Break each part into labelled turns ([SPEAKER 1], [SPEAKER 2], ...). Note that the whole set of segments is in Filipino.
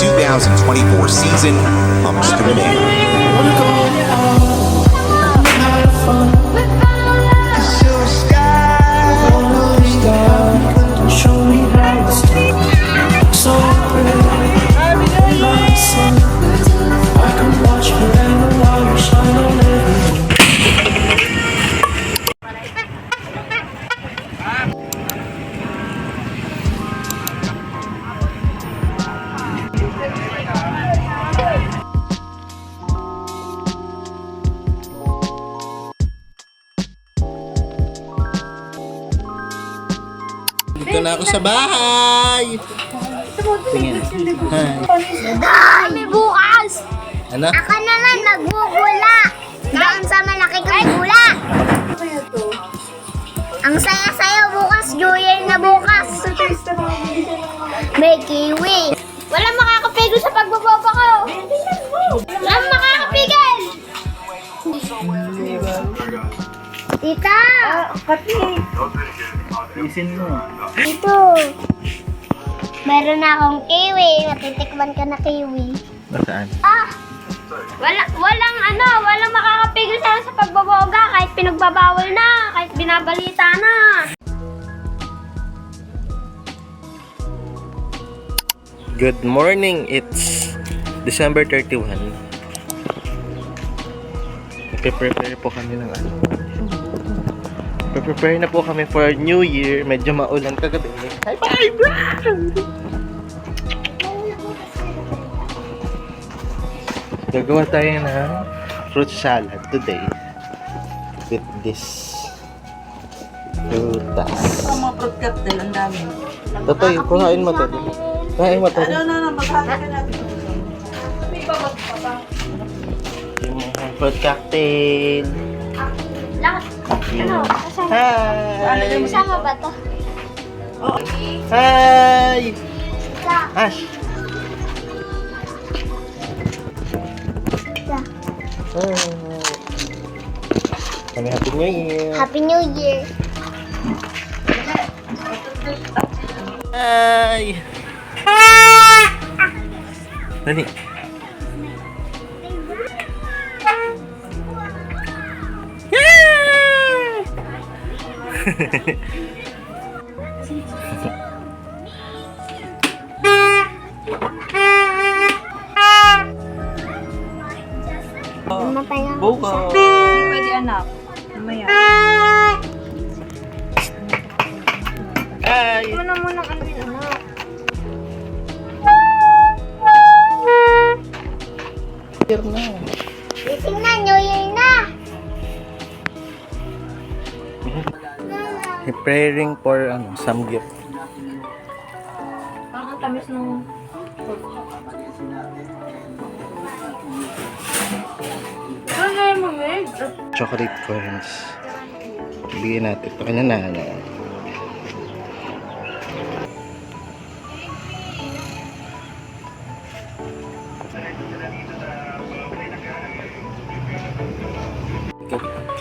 [SPEAKER 1] 2024 season comes to an end.
[SPEAKER 2] Dito na ako sa bahay. Tingin.
[SPEAKER 3] Kami bukas!
[SPEAKER 2] Ano?
[SPEAKER 3] Ako naman magbubula! Doon sa malaking bula! Ang saya-saya bukas, New Year na bukas! May kiwi! Walang makakapigil sa pagbaboba ko! Walang makakapigil! Tita!
[SPEAKER 2] Isin mo.
[SPEAKER 3] Ito! Meron na akong kiwi. Matitikman ka na kiwi.
[SPEAKER 2] Saan?
[SPEAKER 3] Walang makakapigil sa pagbaboga kahit pinagbabawal na, kahit binabalita na.
[SPEAKER 2] Good morning. It's December 31. Nagpe-prepare po kami ng ano. Prepare na po kami for New Year. Medyo maulan kagabi. Hi, bye, bro! Gagawa tayo ng fruit salad today with this frutas.
[SPEAKER 4] Ang mga fruit cocktail, ang dami.
[SPEAKER 2] Totoy, kuhain mo to. Kuhain mo to.
[SPEAKER 4] Magkakain natin.
[SPEAKER 2] Yung mga fruit cocktail. Hi!
[SPEAKER 3] Sama ba to?
[SPEAKER 2] Hi! Ash! Kami Happy New Year!
[SPEAKER 3] Happy New Year!
[SPEAKER 2] Hi! Dali!
[SPEAKER 3] Namatay na ako.
[SPEAKER 2] Buka!
[SPEAKER 4] Hindi pwede anak. Mamaya.
[SPEAKER 2] Hi!
[SPEAKER 3] Muna kami anak.
[SPEAKER 2] Year na!
[SPEAKER 3] Gising na, New Year na!
[SPEAKER 2] Preparing for some gift.
[SPEAKER 4] Parang tamis nung... Ano yung mga
[SPEAKER 2] Chocolate coins. Bigyan natin ito kanya na.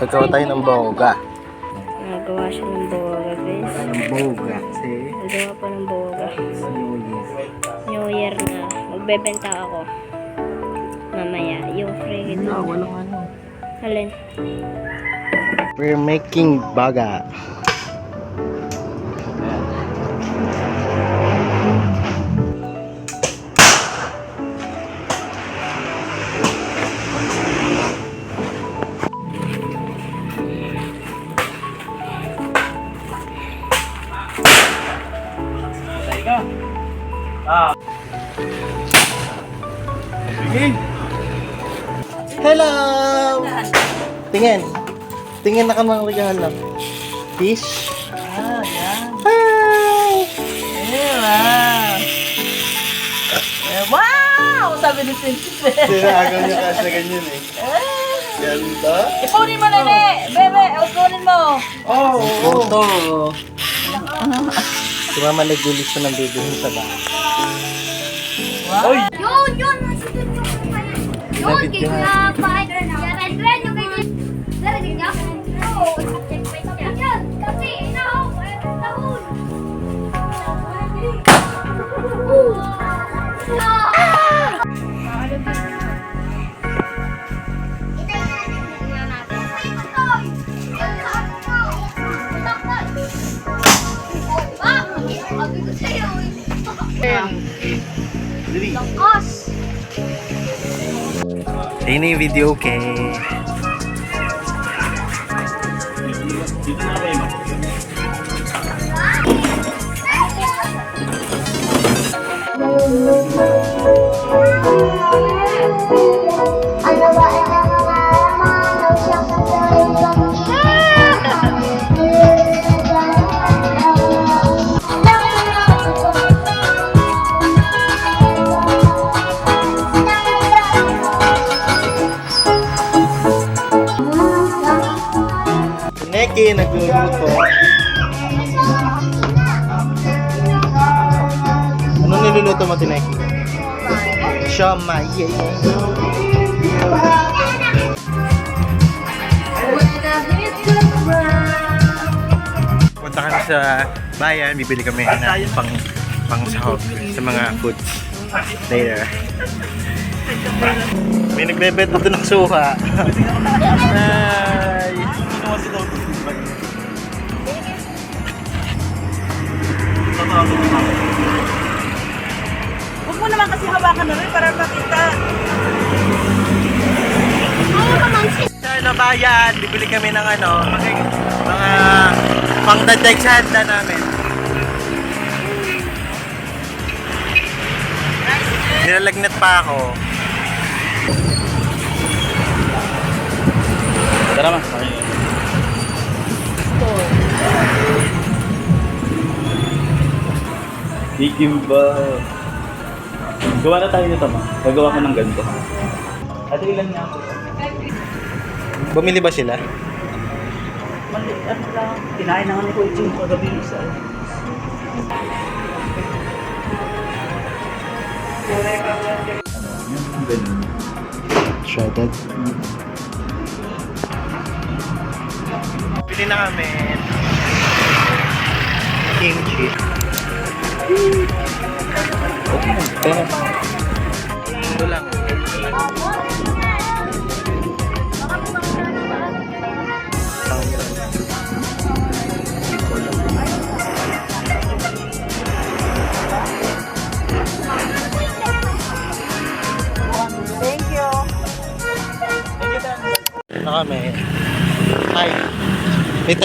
[SPEAKER 2] Gagawa tayo ng boga.
[SPEAKER 3] Nagawa siya ng boga, guys.
[SPEAKER 2] Ng boga. Kasi
[SPEAKER 3] Nagawa pa ng boga.
[SPEAKER 2] New Year.
[SPEAKER 3] New Year na. Magbebenta ako. Mamaya. Yung free ito.
[SPEAKER 2] Walang ano.
[SPEAKER 3] Alin?
[SPEAKER 2] We're making baga. Hello! Tingin. Tingin na ka mga regalo. Fish.
[SPEAKER 4] Ah, yan.
[SPEAKER 2] Hi!
[SPEAKER 4] Wow! Wow! Sabi ni Princess.
[SPEAKER 2] Sinagaw niya kasi ganyan eh. Ganda.
[SPEAKER 4] Ipunin mo, nene! Bebe, ipunin mo!
[SPEAKER 2] Oh! Photo! Si Mama nagulis siya ng bibilhin sa bahay.
[SPEAKER 4] Wow!
[SPEAKER 3] Yun! Nasa dun yung pa yan. Yun! Kaya pa. Red, yung ganyan. Narinig niya? Oo. Checkpoint niya. Yan! Kasi, inahaw. Mayroon tahon. Lakas!
[SPEAKER 2] Ayun na yung video, okay?
[SPEAKER 3] Ano ba ang nangangalaman? Siyang sasabihin ko.
[SPEAKER 2] Neki, nagluluto. Ano niluluto mo, Tineki? Siomay. Punta kami sa bayan, bibili kami ng pang sahog sa mga foods later. May nagbebenta doon ng suha. Ay!
[SPEAKER 4] Huwag mo naman kasi hawakan na rin para makita.
[SPEAKER 2] Sa bayan, bibili kami ng mga pangdadag sa handa namin. Nilalagnat pa ako. Tara ma.
[SPEAKER 5] Ikimba. Gawa na tayo nito, ma. Gagawa ko ng ganito. Ate, ilan niya ako?
[SPEAKER 2] Bumili ba sila?
[SPEAKER 4] Mali, ano lang. Kinain naman ni Kuya Jim kagabi isa.
[SPEAKER 5] Yung ganun.
[SPEAKER 2] Shredded. Bili na kami. Kimchi. Ito lang.
[SPEAKER 4] Thank you.
[SPEAKER 2] Ito kami. Hi. Wait.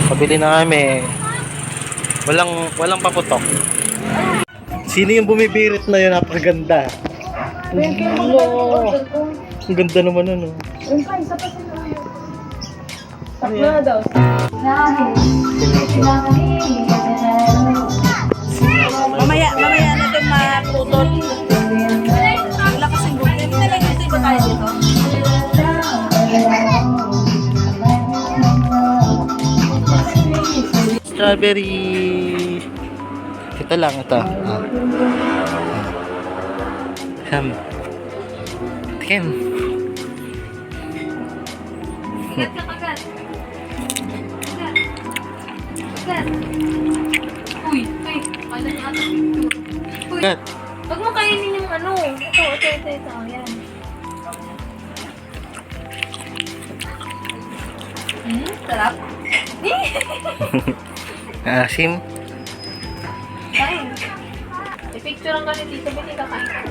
[SPEAKER 2] Pabili na kami. Walang paputok. Sino yung bumibirit na yun? Napakaganda. Hello. Ang ganda naman ano.
[SPEAKER 4] Mamaya natin matutol. Wala kasing buhay. Hindi na lang ito iba tayo dito.
[SPEAKER 2] Strawberry. Ito lang, ito. Ham. Tikim.
[SPEAKER 3] Kagat ka kagat. Kagat. Uy. Ano niya ata? Uy.
[SPEAKER 2] Kat.
[SPEAKER 3] Huwag mo kainin yung ano. Ito. Yan. Sarap.
[SPEAKER 2] Asim.
[SPEAKER 3] Kain. I-picture ang ganit dito. Bili ka kain ka.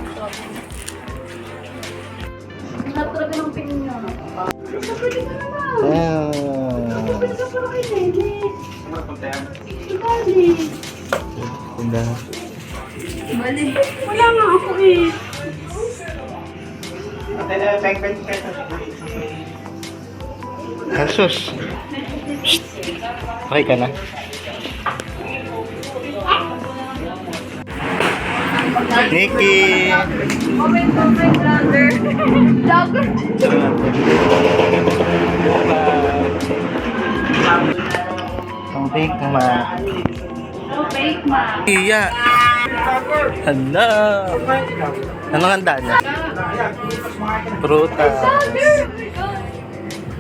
[SPEAKER 3] Sarap talaga ng pinin niya.
[SPEAKER 2] Ganda.
[SPEAKER 3] Bali. Wala nga ako eh.
[SPEAKER 2] Jesus. Okay ka na? Nikki!
[SPEAKER 3] Comment on my brother. Jogger.
[SPEAKER 2] Ang bake ma.
[SPEAKER 3] Fake ma.
[SPEAKER 2] Iya! Hala! Anong handa niya? Prutas.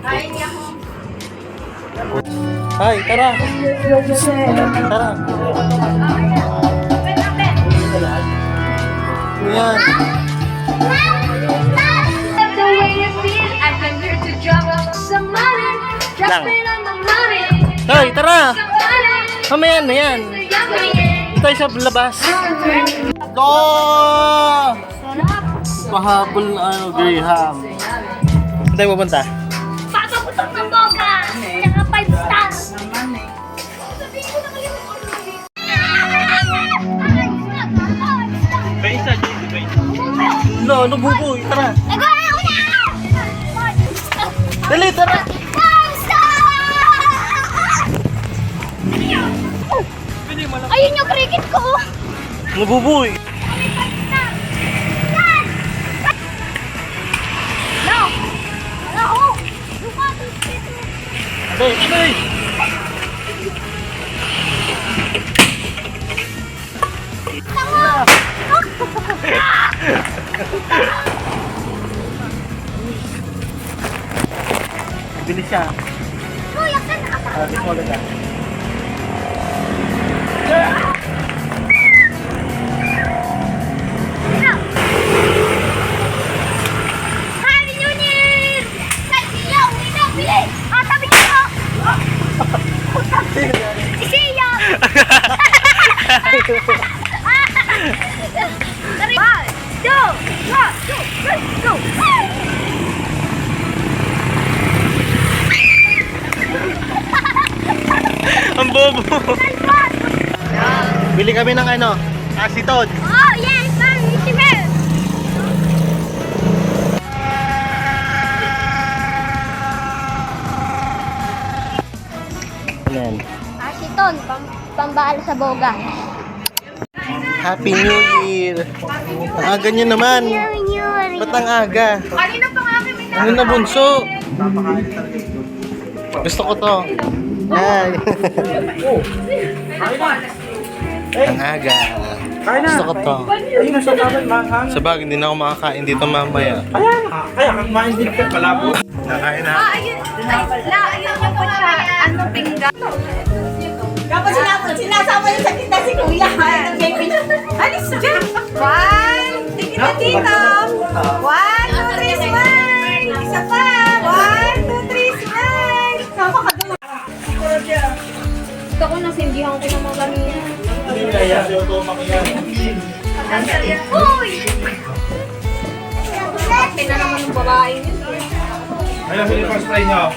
[SPEAKER 3] Kain niya ako.
[SPEAKER 2] Hi, tara! Tara! Yan!
[SPEAKER 3] The way you feel, I can hear to juggle some money. Just
[SPEAKER 2] Lang.
[SPEAKER 3] spend on the money.
[SPEAKER 2] Hoy, tara!
[SPEAKER 3] Some money.
[SPEAKER 2] Mamaya na yan. Dito tayo sa labas. Go! Pahabol na Graham. Saan tayo pupunta?
[SPEAKER 3] Papaputok ng boga! Tsaka 5 stars!
[SPEAKER 5] Isa, Jay.
[SPEAKER 2] No, buboy. Tara. Dali, tara.
[SPEAKER 3] Ayun yung cricket ko!
[SPEAKER 2] Nabuboy.
[SPEAKER 3] No! No!
[SPEAKER 2] Abay, abay. Bilis siya.
[SPEAKER 3] Kuya, ka na!
[SPEAKER 2] Di mo ulit ah.
[SPEAKER 3] Happy New Year! Si Sia, uwi na, bilis! Tabi niyo ako! Si Sia! One, two, let's go!
[SPEAKER 2] Ang bobo. Bili kami ng ano, acetone.
[SPEAKER 3] Oh, yes! Sorry, si Mel!
[SPEAKER 2] Ayan.
[SPEAKER 3] Asiton, pambala sa boga.
[SPEAKER 2] Happy New Year. Ang aga nyo naman. Ba't ang aga?
[SPEAKER 3] Kanina pa nga kami
[SPEAKER 2] Ano na bunso? Gusto ko to. Ay. Ang aga. Gusto ko to.
[SPEAKER 5] Ayun, nasa taban, mahang.
[SPEAKER 2] Sa bagay, hindi na ako makakain dito mamaya.
[SPEAKER 5] Kaya kang minded ka, palabo.
[SPEAKER 2] Nakain na.
[SPEAKER 3] ayun yung po siya, ano, pinggan.
[SPEAKER 4] Kapag sinasama niyo sa kita si Kuya, ang baby. Alis dyan. One, tingin na dito. 1, 2, 3, smile. Isa pa. 1, 2, 3, smile. Sama ka doon.
[SPEAKER 3] Gusto ko nasindihan ko ng mga kanina.
[SPEAKER 2] Hindi kaya, di ako makiyan.
[SPEAKER 3] Uy! Ate na naman ng babae yun.
[SPEAKER 5] Ayun, huli pa spray niyo.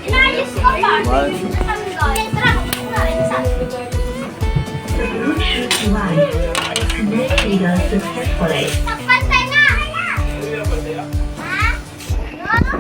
[SPEAKER 3] Inayos ko pa. Pagpantay na! Ha? No?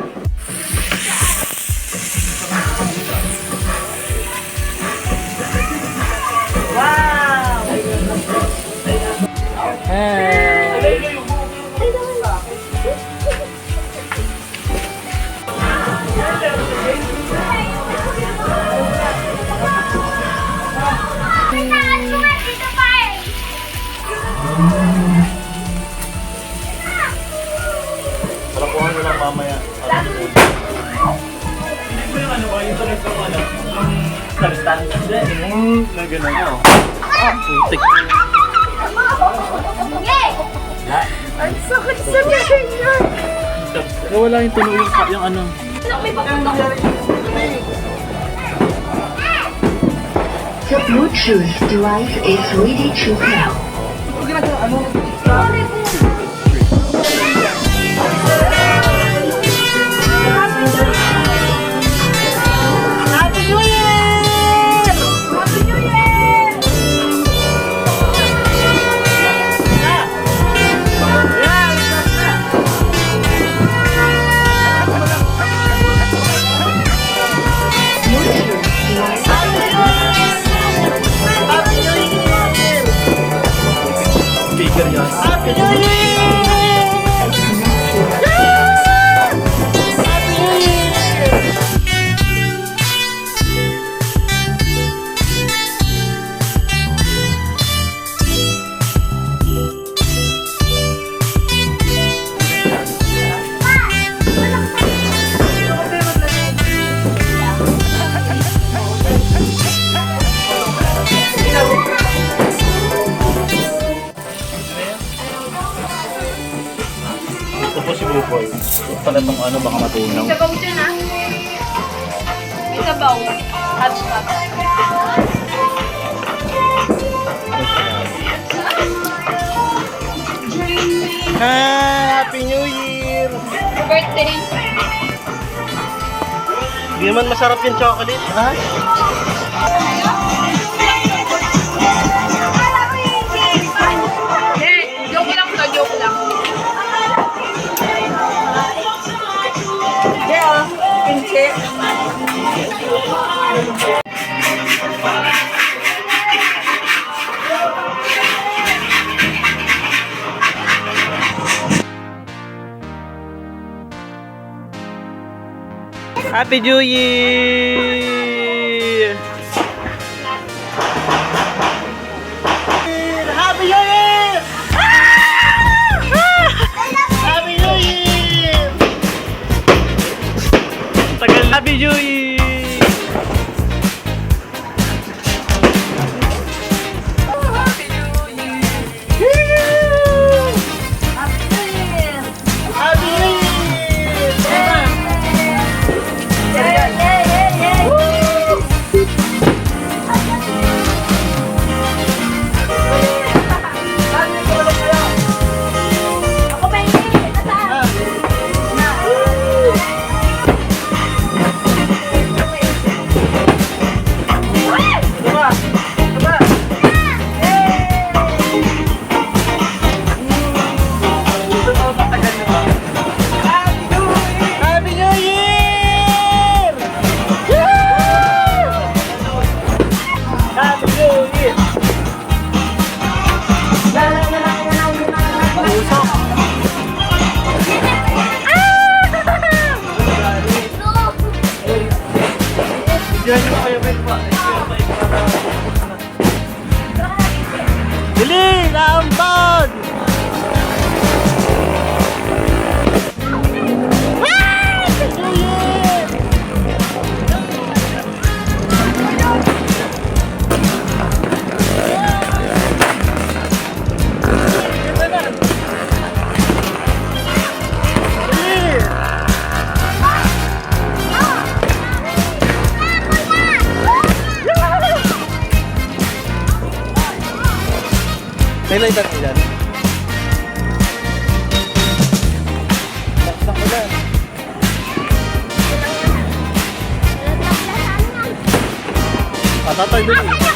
[SPEAKER 3] Kailangan ko nga dito pa eh.
[SPEAKER 2] Palakuhan mo lang mamaya.
[SPEAKER 5] Ano ba yung tuloy ko, ano? Karistan.
[SPEAKER 2] Na gano'n nyo. Putik.
[SPEAKER 3] Yay! Ang sakit sa niya.
[SPEAKER 5] Wala yung tuloy yung ano.
[SPEAKER 6] The Bluetooth device is ready to pair.
[SPEAKER 4] Happy New Year! Happy New Year!
[SPEAKER 5] Speaker yun.
[SPEAKER 4] Happy New
[SPEAKER 5] pala tong ano, baka matunaw.
[SPEAKER 4] Sabaw dyan ah. Sabaw. Hot pot.
[SPEAKER 2] Happy New Year!
[SPEAKER 4] Birthday.
[SPEAKER 2] Hindi naman masarap yung chocolate, ha?
[SPEAKER 4] Hindi, joke lang to, joke lang. Hindi ah, pinche.
[SPEAKER 2] Happy New Year! Happy New Year! Happy New Year! Tagal Happy New Year! Happy New Year!
[SPEAKER 3] Ako ba yung nasaan?
[SPEAKER 2] Happy New Year! Happy New Year! Mausok! Diyan mo kayo pa. Dili! Laambag! New Year! May lighter ko dyan. Taksak ko dyan. Patatay doon.